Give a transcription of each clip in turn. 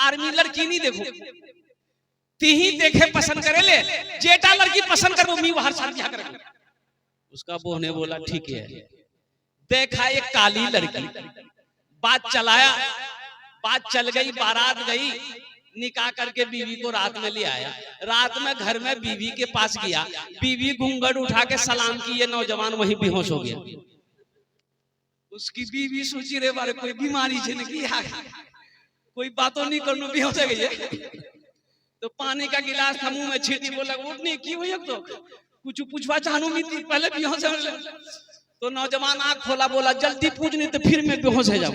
Army लड़की नहीं देखो तीही देखे पसंद करे ले जेटा लड़की पसंद कर वो मी बाहर शादी करे। उसका बहू ने बोला ठीक है। देखा एक काली लड़की, बात चलाया, बात चल गई, बारात गई, निकाह करके बीवी को रात में ले आया। रात में घर में बीवी के पास गया, बीवी घूंघट उठा के सलाम की, ये नौजवान वहीं बेहोश हो गया। उसकी बीवी सोची रे बारे कोई बीमारी जिंदगी कोई बातों नहीं करनो बेहोश हो गई। तो पानी का गिलास था मुंह में छीटी, बोला उठनी की हुई तो कुछ पूछवा चाहूं पहले बेहोश हो। तो नौजवान आंख खोला, बोला जल्दी पूछ नहीं तो फिर मैं बेहोश हो जाऊं।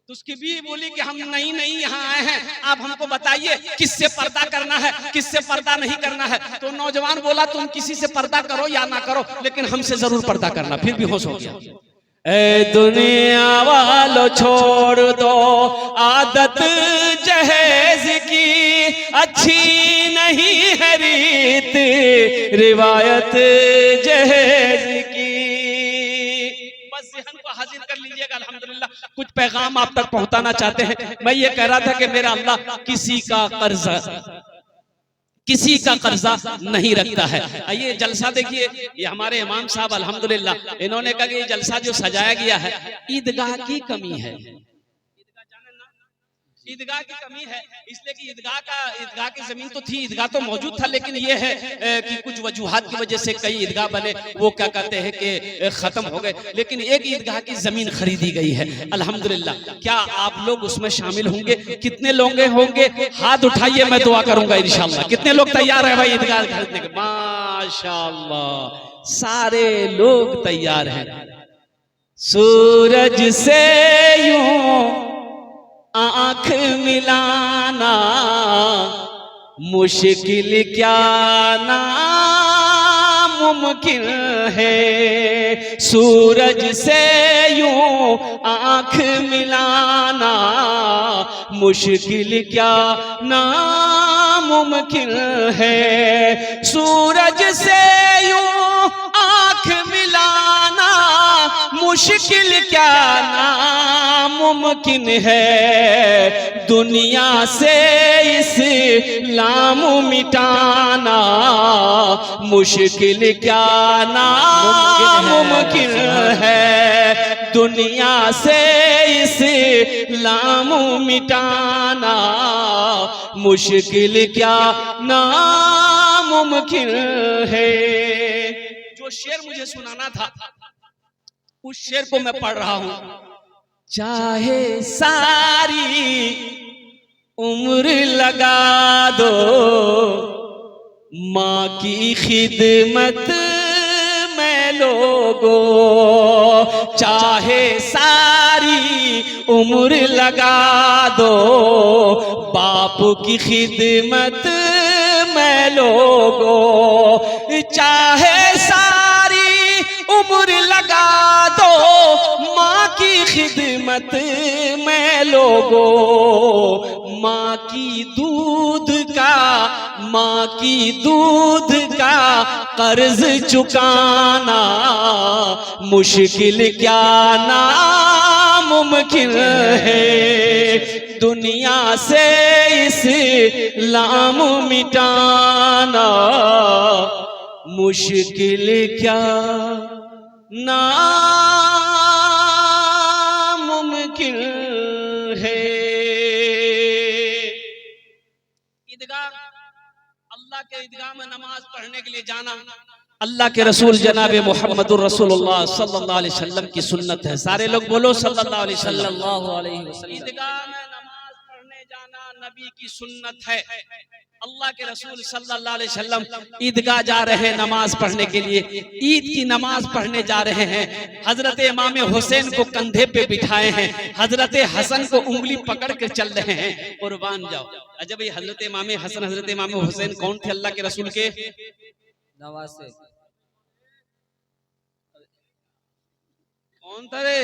तो उसकी बीवी बोली कि हम नहीं यहाँ आए हैं, आप हमको बताइए किससे पर्दा करना है किससे पर्दा नहीं करना है। तो नौजवान बोला तुम किसी से पर्दा करो या ना करो लेकिन हमसे जरूर पर्दा करना। फिर बेहोश हो गया। ए दुनिया वालों छोड़ दो आदत जहेज की, अच्छी नहीं है रीत रिवायत जहेज की। बस जहन को हाजिर कर लीजिएगा। अल्हम्दुलिल्लाह कुछ पैगाम आप तक पहुंचाना चाहते हैं। मैं ये कह रहा था कि मेरा अल्लाह किसी का कर्जा नहीं रखता है। ये जलसा देखिए, ये हमारे इमाम साहब अल्हम्दुलिल्लाह इन्होंने कहा कि ये जलसा जो सजाया गया है ईदगाह की कमी है। ईदगाह की कमी है इसलिए कि ईदगाह की जमीन तो थी, ईदगाह तो मौजूद था, लेकिन ये है कि कुछ वजूहात की वजह से कई ईदगाह बने वो क्या कहते हैं कि खत्म हो गए, लेकिन एक ईदगाह की जमीन खरीदी गई है अल्हम्दुलिल्लाह। क्या आप लोग उसमें शामिल होंगे? कितने लोग होंगे हाथ उठाइए, मैं दुआ करूंगा इंशाअल्लाह। कितने लोग तैयार है भाई ईदगाह खरीदने के? माशाअल्लाह सारे लोग तैयार हैं। सूरज से यूं आंख मिलाना मुश्किल क्या नामुमकिन है। सूरज से यूं आंख मिलाना मुश्किल क्या नामुमकिन है। सूरज से यूं आंख मिलाना मुश्किल क्या नामुमकिन है। दुनिया से इस्लाम मिटाना मुश्किल क्या नामुमकिन है। दुनिया से इस्लाम मिटाना मुश्किल क्या नामुमकिन है। जो शेर मुझे सुनाना था उस शेर को मैं पढ़ रहा हूं। चाहे सारी उम्र लगा दो माँ की खिदमत में लोगो, चाहे सारी उम्र लगा दो बाप की खिदमत में लोगो, चाहे सारी उम्र लगा दो माँ की खिदमत में लोगो। माँ की दूध का कर्ज चुकाना मुश्किल क्या नामुमकिन है। दुनिया से इस्लाम मिटाना मुश्किल क्या नामुमकिन है। ईदगाह, अल्लाह के ईदगाह में नमाज पढ़ने के लिए जाना अल्लाह के रसूल जनाबे मोहम्मदुर रसूलुल्लाह सल्लल्लाहु अलैहि वसल्लम की सुन्नत है। सारे लोग बोलो सल्लल्लाहु अलैहि वसल्लम। ईदगाह में नमाज पढ़ने जाना नबी की सुन्नत है। अल्लाह के रसूल सल्लल्लाहु अलैहि वसल्लम ईदगाह जा रहे हैं नमाज पढ़ने के लिए, ईद की नमाज पढ़ने जा रहे हैं। हजरत इमाम हुसैन को कंधे पे बिठाए हैं, हजरत हसन को उंगली पकड़ के चल रहे हैं। कुर्बान जाओ अजब, ये हजरत इमाम हसन हजरत इमाम हुसैन कौन थे? अल्लाह के रसूल के नवासे। कौन था रे?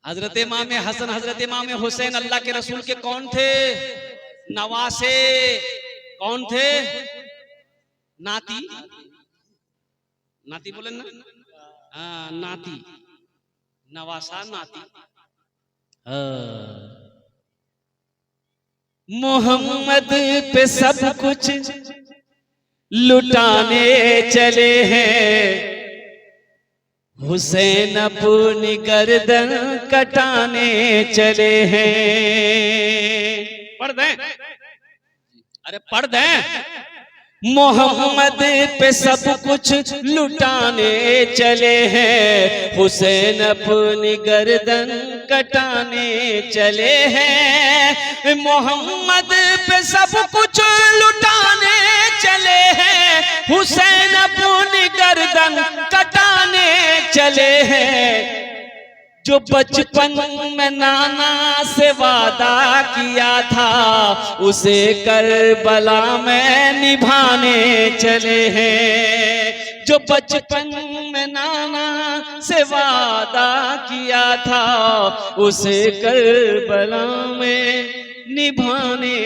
हजरत इमाम हसन हजरत इमाम हुसैन अल्लाह के रसूल के कौन थे? नवासे। कौन थे? नाती, नाती बोले ना, नाती, नवासा नाती। मोहम्मद पे सब कुछ लुटाने चले हैं, हुसैन अपनी गर्दन कटाने चले हैं। पढ़ दें, अरे पढ़ दें। मोहम्मद पे सब कुछ लुटाने चले हैं, हुसैन अपनी गर्दन कटाने चले हैं। मोहम्मद पे सब कुछ लुटाने चले हैं, हुसैन अपनी गर्दन कटाने चले हैं। जो बचपन में नाना से वादा किया था, उसे करबला में निभाने चले हैं। जो बचपन में नाना से वादा किया था, उसे करबला में निभाने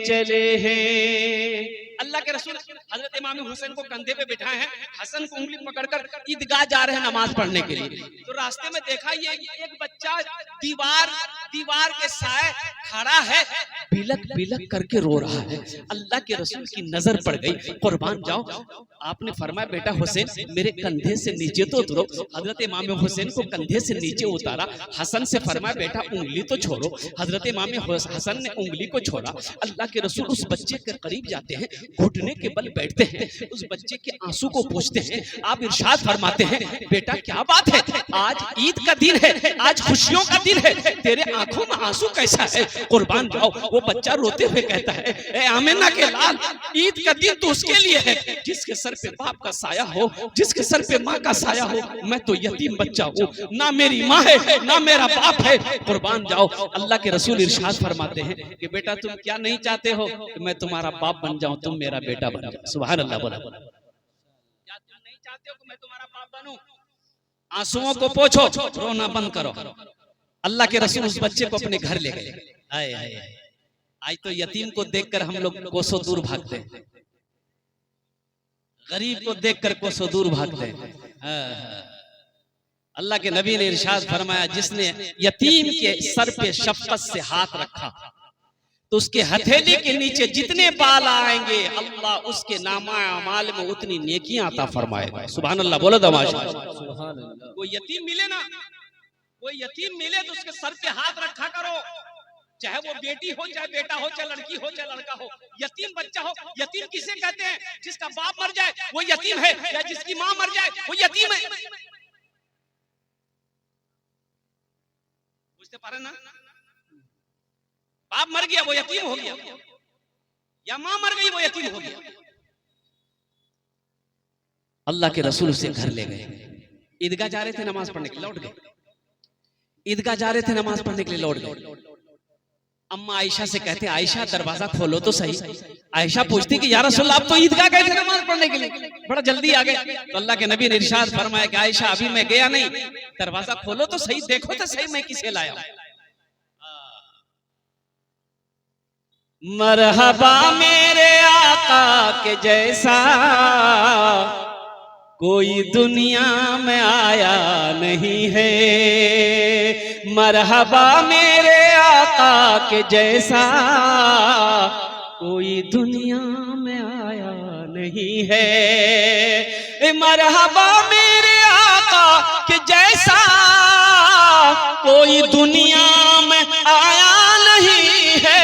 चले हैं। अल्लाह के रसूल हजरत इमाम हुसैन को कंधे पे बिठाए हैं, हसन को उंगली पकड़कर ईदगाह जा रहे हैं नमाज पढ़ने के लिए। तो रास्ते में देखा ये एक बच्चा दीवार के साए खड़ा है, बिलक बिलक करके रो रहा है। अल्लाह के रसूल की नजर पड़ गई, कुर्बान जाओ। आपने फरमाया बेटा हुसैन मेरे कंधे से नीचे तो उतरो। हजरत इमाम हुसैन को कंधे से नीचे उतारा। हसन से फरमाया बेटा उंगली तो छोड़ो। हजरत इमाम हसन ने उंगली को छोड़ा। अल्लाह के रसूल उस बच्चे के करीब जाते हैं, घुटने के बल बैठते हैं, उस बच्चे के आंसू को पोंछते हैं। आप इरशाद फरमाते हैं बेटा क्या बात है, आज ईद का दिन है, आज खुशियों का दिन है, तेरे आंखों में आंसू कैसा है? कुर्बान जाओ। वो बच्चा रोते हुए कहता है ए आमिना के लाल, ईद का दिन तो उसके लिए है जिसके सर पे बाप का साया हो, जिसके सर पे माँ का साया हो। मैं तो यतीम बच्चा हूँ, ना मेरी माँ है ना मेरा बाप है। कुर्बान जाओ। अल्लाह के रसूल इरशाद फरमाते हैं कि बेटा तुम क्या नहीं चाहते हो कि मैं तुम्हारा बाप बन जाऊं, तुम मेरा बेटा बन जाओ। सुभान अल्लाह। बोला क्या तुम नहीं चाहते हो कि मैं तुम्हारा बाप बनूं? आंसुओं को पोंछो, रोना बंद करो। अल्लाह के रसूल उस बच्चे को अपने घर ले गए। आए आए आए। आज तो यतीम को देखकर हम लोग कोसों दूर भागते हैं, गरीब को देखकर कोसों दूर भागते हैं। अल्लाह के नबी ने इरशाद फरमाया जिसने यतीम के सर पे शफकत से हाथ रखा तो उसके हथेली के नीचे जितने बाल आएंगे अल्लाह उसके नामा अमाल में उतनी नेकियां अता फरमाएगा। सुभान अल्लाह। बोलो दमाशा। कोई यतीम मिले ना, कोई यतीम मिले तो उसके सर पे हाथ रखा करो, चाहे वो बेटी हो चाहे बेटा हो चाहे लड़की हो चाहे लड़का हो। यतीम बच्चा हो, यतीम किसे कहते हैं? जिसका बाप मर जाए वो यतीम है, या जिसकी माँ मर जाए वो यतीम है। बुझते पारे ना? बाप मर गया वो यतीम हो गया, या माँ मर गई वो यतीम हो गया। अल्लाह के रसूल उसे घर ले गए। ईदगाह जा रहे थे नमाज पढ़ने के लिए, लौट गए। ईदगाह जा रहे थे नमाज पढ़ने के लिए, लौट गए। अम्मा आयशा से कहते आयशा दरवाजा खोलो तो सही। आयशा पूछती कि या रसूल आप तो ईदगाह गए थे नमाज पढ़ने के लिए, बड़ा जल्दी आ गए। तो अल्लाह के नबी ने इरशाद फरमाया कि आयशा अभी मैं गया नहीं, दरवाजा खोलो तो सही, देखो तो सही मैं किसे लाया हूं। मरहबा मेरे आका के जैसा कोई दुनिया में आया नहीं है। मरहबा मेरे आका के जैसा कोई दुनिया में आया नहीं है। मरहबा मेरे आका के जैसा कोई दुनिया में आया नहीं है।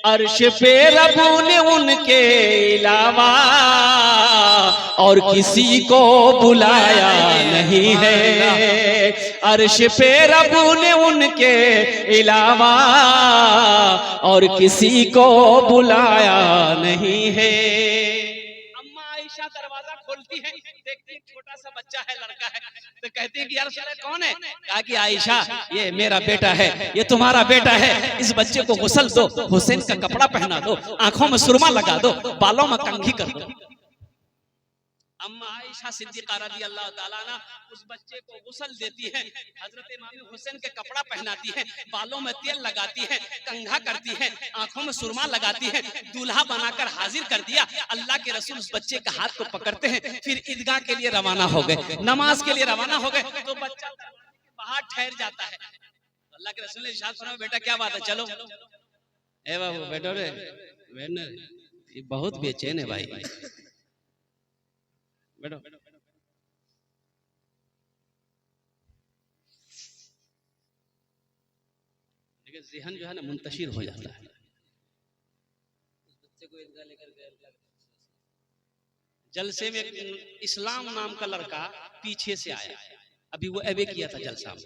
अर्श पे रबू ने उनके अलावा और किसी को बुलाया नहीं है। अर्श पे रबू ने उनके अलावा और किसी को बुलाया नहीं है। अम्मा आयशा दरवाजा खोलती है, देखती है छोटा सा बच्चा है, लड़का है, तो कहती है कि यार कौन है? कहा कि आयशा ये मेरा बेटा है, ये तुम्हारा बेटा है, इस बच्चे को गुस्ल दो, हुसैन का कपड़ा पहना दो, आंखों में सुरमा लगा दो, बालों में कंघी कर दो। अम्मा आयशा सिद्दीक़ा रज़ी अल्लाह ताला अन्हा उस बच्चे को गुस्ल देती है, हजरत इमाम हुसैन के कपड़ा पहनाती है, बालों में तेल लगाती है, कंघा करती है, आंखों में सुरमा लगाती है, दूल्हा बनाकर हाजिर कर दिया। अल्लाह के रसूल उस बच्चे का हाथ को पकड़ते हैं, फिर ईदगाह के लिए रवाना हो गए, नमाज के लिए रवाना हो गए। तो बच्चा बाहर ठहर जाता है। अल्लाह के रसूल ने इरशाद फरमाया बेटा क्या बात है, चलो ए बाबू बैठो रे, बैठने रे। ये बहुत बेचैन है भाई, बैठो। देखिए ज़हन जो है ना मुंतशिर हो जाता है। बच्चे को ईदगाह लेकर गए, जलसे में इस्लाम नाम का लड़का पीछे से आया, अभी वो अबे किया था जलसा में,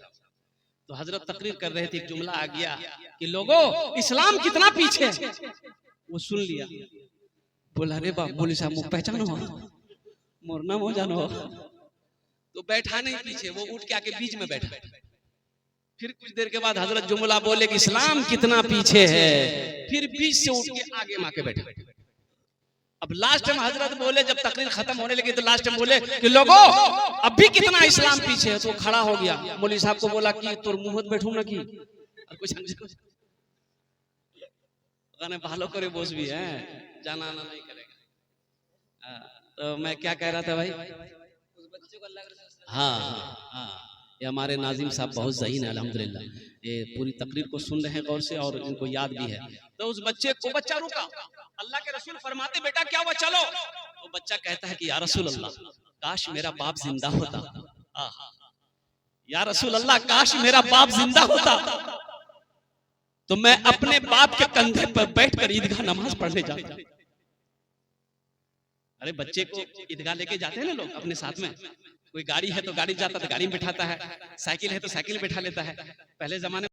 तो हजरत तकरीर कर रहे थे, एक जुमला आ गया कि लोगों इस्लाम कितना पीछे है। वो सुन लिया, बोला अरे बाप बोले साहब मुख पहचानो मोरना मो जानो, तो बैठा नहीं पीछे, वो उठ के आके बीच में बैठा। फिर कुछ देर के बाद हजरत जुमला बोले कि इस्लाम कितना पीछे है, फिर बीच से उठ के आगे माके बैठे। अब लास्ट में हजरत बोले, जब तकरीर खत्म होने लगी तो लास्ट में बोले कि लोगों अब भी कितना इस्लाम पीछे है। तो खड़ा हो गया, मौलवी साहब को बोला कि तुर मुहत बैठू ना की और कुछ भालो करे बोस भी है, जाना आना नहीं करेगा। तो मैं क्या कह रहा था भाई, उस बच्चे को अल्लाह, हाँ हाँ, ये हमारे नाजिम साहब बहुत ज़हीन है अल्हम्दुलिल्लाह, ये पूरी तकरीर को सुन रहे हैं गौर से और इनको याद भी है। तो उस बच्चे को, बच्चा रुका, अल्लाह के रसूल फरमाते बेटा क्या हुआ चलो, तो बच्चा कहता है कि या रसूल अल्लाह काश मेरा बाप जिंदा होता, या रसूल अल्लाह काश मेरा बाप जिंदा होता तो मैं अपने बाप के कंधे पर बैठकर ईदगाह नमाज पढ़ने जाता। अरे बच्चे को ईदगाह लेके जाते हैं ना लोग अपने साथ में, कोई गाड़ी है तो गाड़ी जाता तो गाड़ी में बिठाता है, साइकिल है तो साइकिल में बिठा लेता है। पहले जमाने